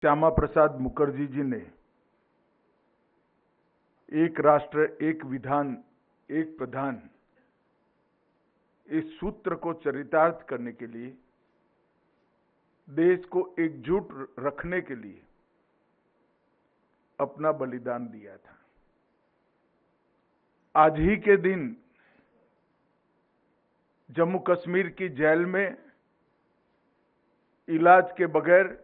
श्यामा प्रसाद मुखर्जी जी ने एक राष्ट्र एक विधान एक प्रधान इस सूत्र को चरितार्थ करने के लिए, देश को एकजुट रखने के लिए अपना बलिदान दिया था। आज ही के दिन जम्मू कश्मीर की जेल में इलाज के बगैर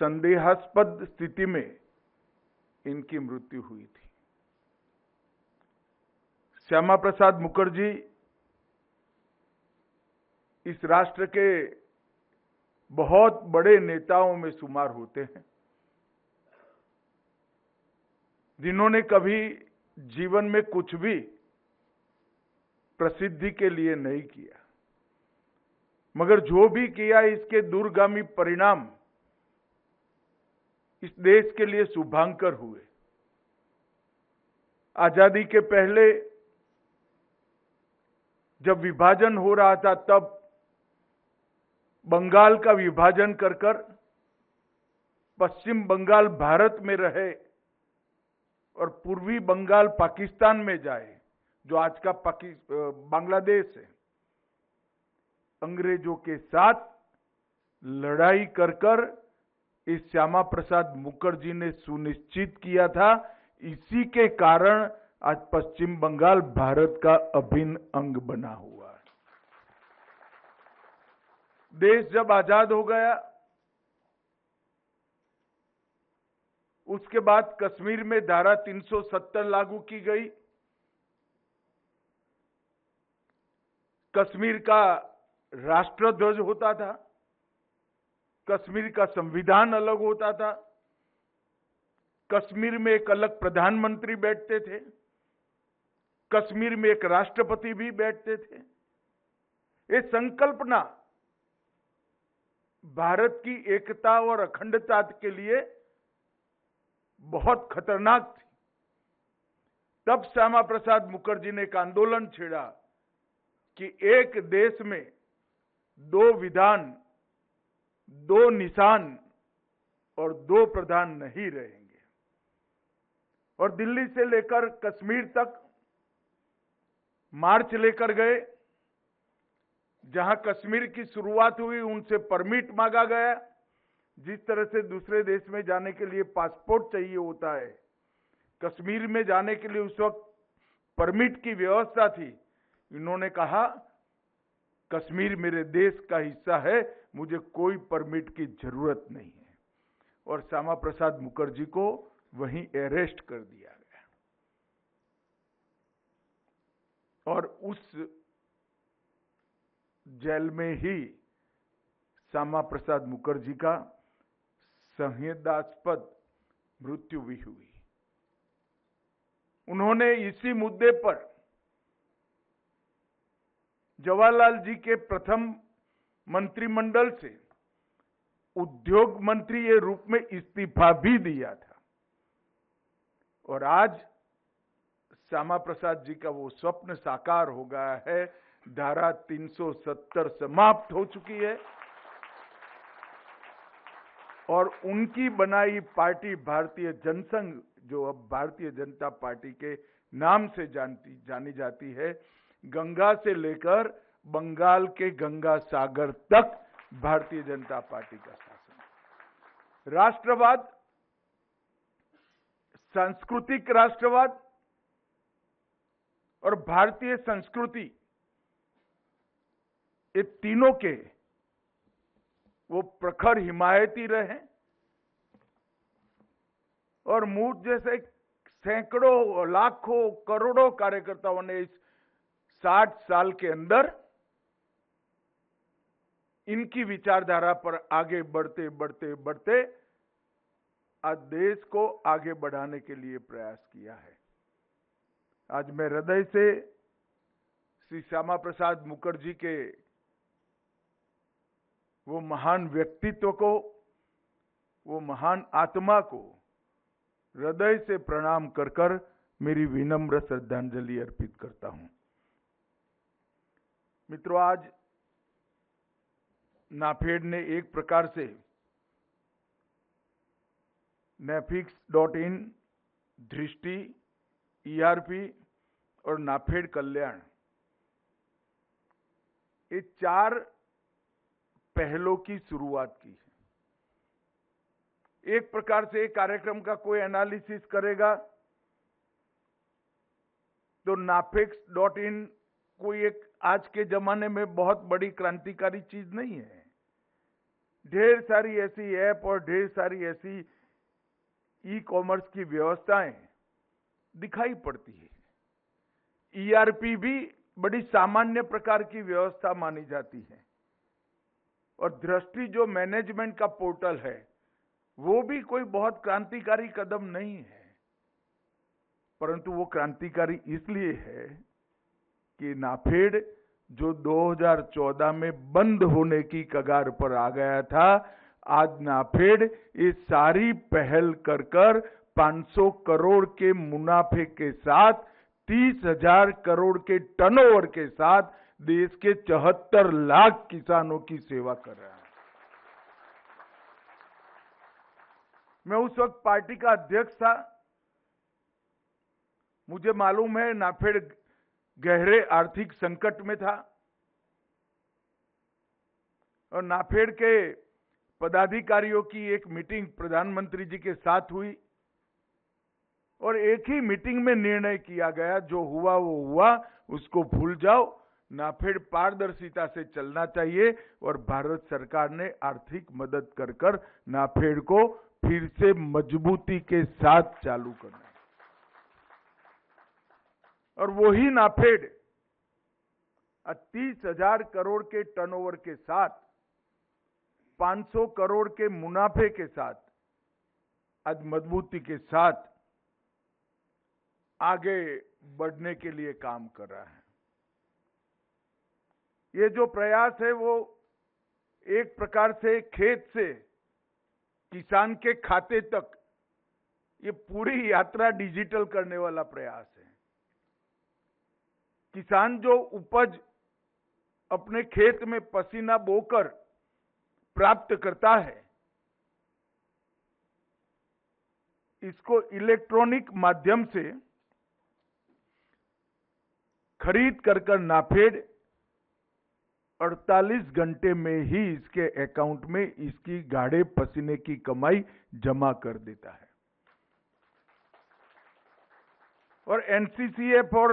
संदेहास्पद स्थिति में इनकी मृत्यु हुई थी। श्यामा प्रसाद मुखर्जी इस राष्ट्र के बहुत बड़े नेताओं में शुमार होते हैं, जिन्होंने कभी जीवन में कुछ भी प्रसिद्धि के लिए नहीं किया, मगर जो भी किया इसके दूरगामी परिणाम इस देश के लिए शुभांकर हुए। आजादी के पहले जब विभाजन हो रहा था, तब बंगाल का विभाजन कर पश्चिम बंगाल भारत में रहे और पूर्वी बंगाल पाकिस्तान में जाए, जो आज का बांग्लादेश है। अंग्रेजों के साथ लड़ाई कर इस श्यामा प्रसाद मुखर्जी ने सुनिश्चित किया था। इसी के कारण आज पश्चिम बंगाल भारत का अभिन्न अंग बना हुआ है। देश जब आजाद हो गया, उसके बाद कश्मीर में धारा 370 लागू की गई। कश्मीर का राष्ट्रध्वज होता था, कश्मीर का संविधान अलग होता था, कश्मीर में एक अलग प्रधानमंत्री बैठते थे, कश्मीर में एक राष्ट्रपति भी बैठते थे। ये संकल्पना भारत की एकता और अखंडता के लिए बहुत खतरनाक थी। तब श्यामा प्रसाद मुखर्जी ने एक आंदोलन छेड़ा कि एक देश में दो विधान, दो निशान और दो प्रधान नहीं रहेंगे। और दिल्ली से लेकर कश्मीर तक मार्च लेकर गए। जहां कश्मीर की शुरुआत हुई, उनसे परमिट मांगा गया। जिस तरह से दूसरे देश में जाने के लिए पासपोर्ट चाहिए होता है, कश्मीर में जाने के लिए उस वक्त परमिट की व्यवस्था थी। इन्होंने कहा, कश्मीर मेरे देश का हिस्सा है, मुझे कोई परमिट की जरूरत नहीं है। और श्यामा प्रसाद मुखर्जी को वहीं अरेस्ट कर दिया गया। और उस जेल में ही श्यामा प्रसाद मुखर्जी का संदेहास्पद मृत्यु भी हुई। उन्होंने इसी मुद्दे पर जवाहरलाल जी के प्रथम मंत्रिमंडल से उद्योग मंत्री के रूप में इस्तीफा भी दिया था। और आज श्यामा प्रसाद जी का वो स्वप्न साकार हो गया है। धारा 370 समाप्त हो चुकी है और उनकी बनाई पार्टी भारतीय जनसंघ, जो अब भारतीय जनता पार्टी के नाम से जानी जाती है, गंगा से लेकर बंगाल के गंगा सागर तक भारतीय जनता पार्टी का शासन। राष्ट्रवाद, सांस्कृतिक राष्ट्रवाद और भारतीय संस्कृति, ये तीनों के वो प्रखर हिमायती रहे। और मुझ जैसे सैकड़ों, लाखों, करोड़ों कार्यकर्ताओं ने इस 60 साल के अंदर इनकी विचारधारा पर आगे बढ़ते बढ़ते बढ़ते आज देश को आगे बढ़ाने के लिए प्रयास किया है। आज मैं हृदय से श्री श्यामा प्रसाद मुखर्जी के वो महान व्यक्तित्व को, वो महान आत्मा को हृदय से प्रणाम कर मेरी विनम्र श्रद्धांजलि अर्पित करता हूं। मित्रों, आज नाफेड ने एक प्रकार से Nafix.in, दृष्टि, ERP और नाफेड कल्याण, ये 4 पहलों की शुरुआत की है। एक प्रकार से एक कार्यक्रम का कोई एनालिसिस करेगा तो Nafix.in कोई एक आज के जमाने में बहुत बड़ी क्रांतिकारी चीज नहीं है। ढेर सारी ऐसी ऐप और ढेर सारी ऐसी ई कॉमर्स की व्यवस्थाएं दिखाई पड़ती है। ERP भी बड़ी सामान्य प्रकार की व्यवस्था मानी जाती है और दृष्टि जो मैनेजमेंट का पोर्टल है वो भी कोई बहुत क्रांतिकारी कदम नहीं है, परंतु वो क्रांतिकारी इसलिए है कि नाफेड जो 2014 में बंद होने की कगार पर आ गया था, आज नाफेड ये सारी पहल कर 500 करोड़ के मुनाफे के साथ 30,000 करोड़ के टर्नओवर के साथ देश के 74 लाख किसानों की सेवा कर रहा है। मैं उस वक्त पार्टी का अध्यक्ष था। मुझे मालूम है नाफेड गहरे आर्थिक संकट में था और नाफेड के पदाधिकारियों की एक मीटिंग प्रधानमंत्री जी के साथ हुई और एक ही मीटिंग में निर्णय किया गया, जो हुआ वो हुआ, उसको भूल जाओ। नाफेड पारदर्शिता से चलना चाहिए और भारत सरकार ने आर्थिक मदद कर नाफेड को फिर से मजबूती के साथ चालू करना है। और वही नाफेड 30,000 करोड़ के टर्नओवर के साथ 500 करोड़ के मुनाफे के साथ आज मजबूती के साथ आगे बढ़ने के लिए काम कर रहा है। ये जो प्रयास है वो एक प्रकार से खेत से किसान के खाते तक ये पूरी यात्रा डिजिटल करने वाला प्रयास है। किसान जो उपज अपने खेत में पसीना बोकर प्राप्त करता है, इसको इलेक्ट्रॉनिक माध्यम से खरीद कर नाफेड 48 घंटे में ही इसके अकाउंट में इसकी गाढ़े पसीने की कमाई जमा कर देता है। और NCCF और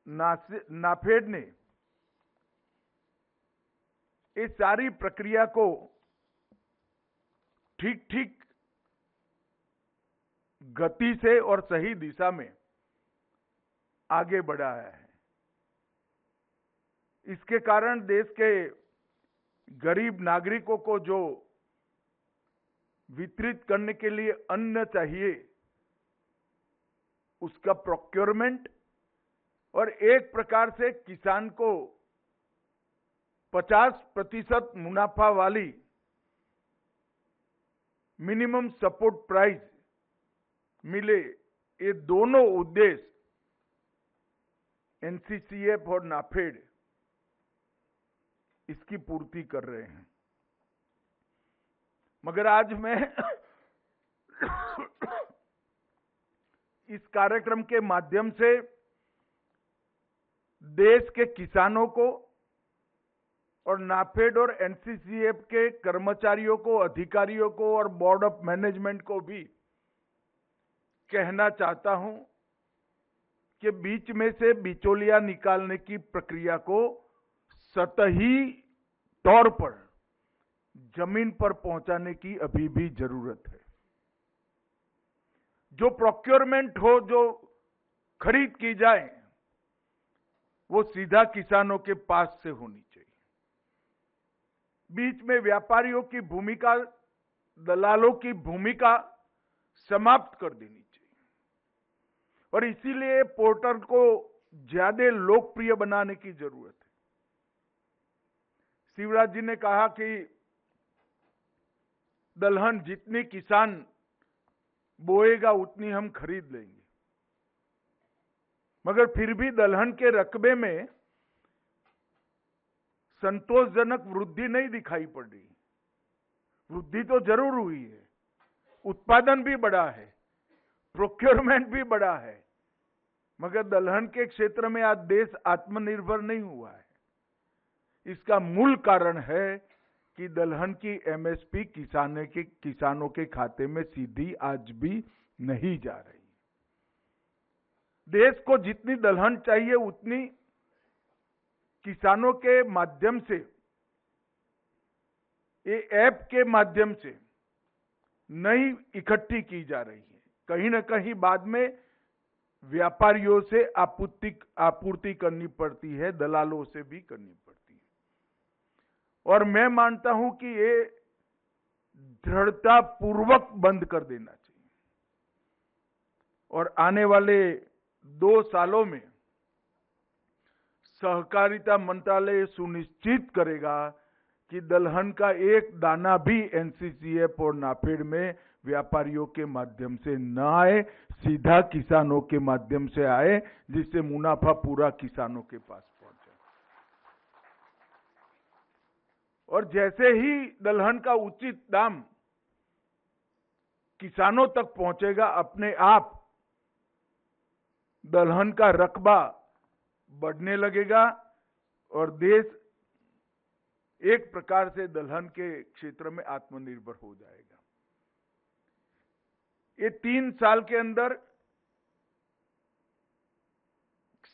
नाफेड ने इस सारी प्रक्रिया को ठीक ठीक गति से और सही दिशा में आगे बढ़ाया है। इसके कारण देश के गरीब नागरिकों को जो वितरित करने के लिए अन्न चाहिए, उसका प्रोक्योरमेंट और एक प्रकार से किसान को 50% मुनाफा वाली मिनिमम सपोर्ट प्राइस मिले, ये दोनों उद्देश्य NCCF और नाफेड इसकी पूर्ति कर रहे हैं। मगर आज मैं इस कार्यक्रम के माध्यम से देश के किसानों को और नाफेड और NCCF के कर्मचारियों को, अधिकारियों को और बोर्ड ऑफ मैनेजमेंट को भी कहना चाहता हूं कि बीच में से बिचौलिया निकालने की प्रक्रिया को सतही तौर पर जमीन पर पहुंचाने की अभी भी जरूरत है। जो प्रोक्योरमेंट हो, जो खरीद की जाए, वो सीधा किसानों के पास से होनी चाहिए। बीच में व्यापारियों की भूमिका, दलालों की भूमिका समाप्त कर देनी चाहिए और इसीलिए पोर्टल को ज्यादा लोकप्रिय बनाने की जरूरत है। शिवराज जी ने कहा कि दलहन जितनी किसान बोएगा उतनी हम खरीद लेंगे, मगर फिर भी दलहन के रकबे में संतोषजनक वृद्धि नहीं दिखाई पड़ रही। वृद्धि तो जरूर हुई है, उत्पादन भी बढ़ा है, प्रोक्योरमेंट भी बढ़ा है, मगर दलहन के क्षेत्र में आज देश आत्मनिर्भर नहीं हुआ है। इसका मूल कारण है कि दलहन की एमएसपी किसानों के खाते में सीधी आज भी नहीं जा रही। देश को जितनी दलहन चाहिए उतनी किसानों के माध्यम से, ये ऐप के माध्यम से नहीं इकट्ठी की जा रही है। कहीं न कहीं बाद में व्यापारियों से आपूर्ति करनी पड़ती है, दलालों से भी करनी पड़ती है। और मैं मानता हूं कि ये दृढ़ता पूर्वक बंद कर देना चाहिए और आने वाले 2 सालों में सहकारिता मंत्रालय सुनिश्चित करेगा कि दलहन का एक दाना भी एनसीसीएफ और नाफेड में व्यापारियों के माध्यम से न आए, सीधा किसानों के माध्यम से आए, जिससे मुनाफा पूरा किसानों के पास पहुंचे। और जैसे ही दलहन का उचित दाम किसानों तक पहुंचेगा, अपने आप दलहन का रकबा बढ़ने लगेगा और देश एक प्रकार से दलहन के क्षेत्र में आत्मनिर्भर हो जाएगा। ये 3 साल के अंदर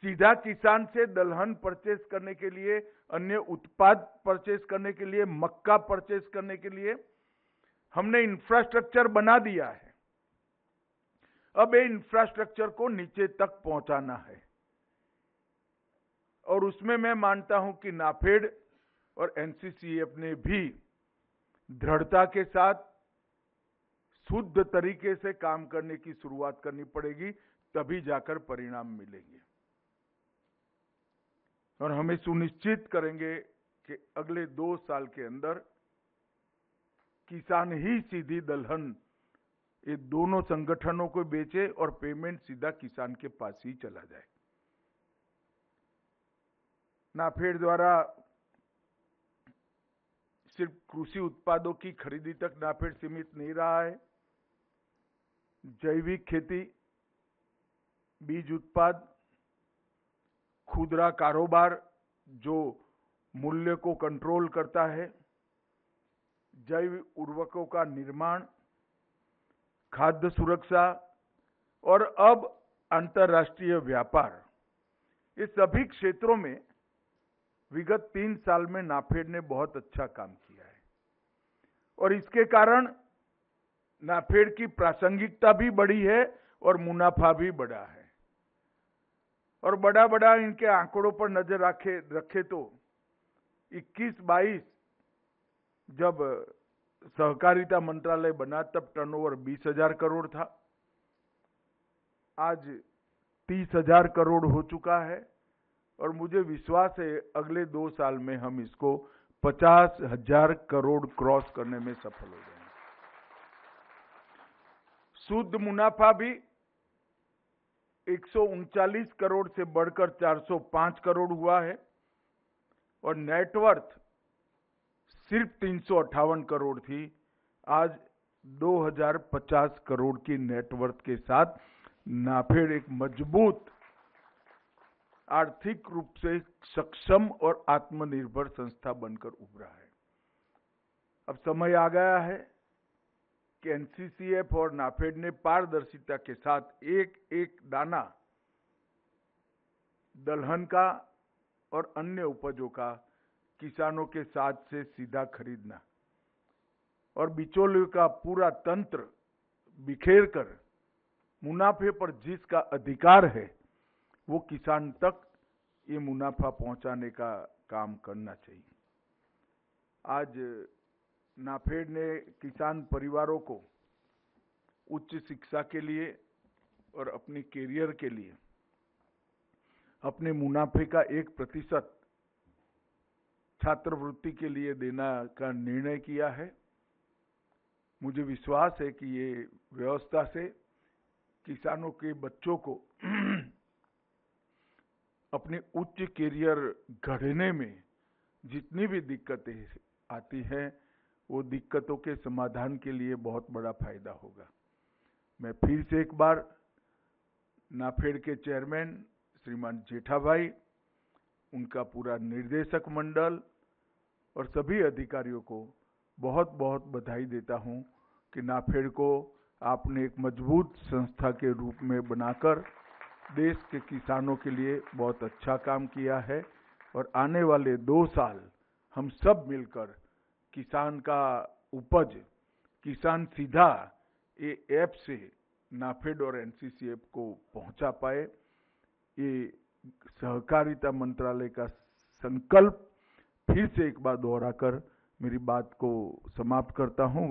सीधा किसान से दलहन परचेस करने के लिए, अन्य उत्पाद परचेस करने के लिए, मक्का परचेस करने के लिए हमने इंफ्रास्ट्रक्चर बना दिया है। अब ये इंफ्रास्ट्रक्चर को नीचे तक पहुंचाना है और उसमें मैं मानता हूं कि नाफेड और एनसीसीएफ ने भी दृढ़ता के साथ शुद्ध तरीके से काम करने की शुरुआत करनी पड़ेगी, तभी जाकर परिणाम मिलेंगे। और हमें सुनिश्चित करेंगे कि अगले 2 साल के अंदर किसान ही सीधी दलहन ये दोनों संगठनों को बेचे और पेमेंट सीधा किसान के पास ही चला जाए। नाफेड द्वारा सिर्फ कृषि उत्पादों की खरीदी तक नाफेड सीमित नहीं रहा है। जैविक खेती, बीज उत्पाद, खुदरा कारोबार जो मूल्य को कंट्रोल करता है, जैव उर्वरकों का निर्माण, खाद्य सुरक्षा और अब अंतर्राष्ट्रीय व्यापार, ये सभी क्षेत्रों में विगत 3 साल में नाफेड ने बहुत अच्छा काम किया है और इसके कारण नाफेड की प्रासंगिकता भी बढ़ी है और मुनाफा भी बढ़ा है। और बड़ा इनके आंकड़ों पर नजर रखे तो 21-22 जब सहकारिता मंत्रालय बना तब टर्नओवर 20,000 करोड़ था, आज 30,000 करोड़ हो चुका है और मुझे विश्वास है अगले 2 साल में हम इसको 50,000 करोड़ क्रॉस करने में सफल हो जाएंगे। शुद्ध मुनाफा भी 139 करोड़ से बढ़कर 405 करोड़ हुआ है और नेटवर्थ सिर्फ 358 करोड़ थी, आज 2050 करोड़ की नेटवर्थ के साथ नाफेड एक मजबूत, आर्थिक रूप से सक्षम और आत्मनिर्भर संस्था बनकर उभरा है। अब समय आ गया है कि एनसीसीएफ और नाफेड ने पारदर्शिता के साथ एक एक दाना दलहन का और अन्य उपजों का किसानों के साथ से सीधा खरीदना और बिचौलियों का पूरा तंत्र बिखेर कर मुनाफे पर जिसका अधिकार है वो किसान तक ये मुनाफा पहुंचाने का काम करना चाहिए। आज नाफेड ने किसान परिवारों को उच्च शिक्षा के लिए और अपनी कैरियर के लिए अपने मुनाफे का 1% छात्रवृत्ति के लिए देना का निर्णय किया है। मुझे विश्वास है कि ये व्यवस्था से किसानों के बच्चों को अपने उच्च कैरियर गढ़ने में जितनी भी दिक्कतें आती हैं वो दिक्कतों के समाधान के लिए बहुत बड़ा फायदा होगा। मैं फिर से एक बार नाफेड के चेयरमैन श्रीमान जेठा भाई, उनका पूरा निर्देशक मंडल और सभी अधिकारियों को बहुत बहुत बधाई देता हूं कि नाफेड को आपने एक मजबूत संस्था के रूप में बनाकर देश के किसानों के लिए बहुत अच्छा काम किया है। और आने वाले 2 साल हम सब मिलकर किसान का उपज, किसान सीधा ये ऐप से नाफेड और एनसीसीएफ को पहुंचा पाए, ये सहकारिता मंत्रालय का संकल्प फिर से एक बार दोहराकर मेरी बात को समाप्त करता हूं।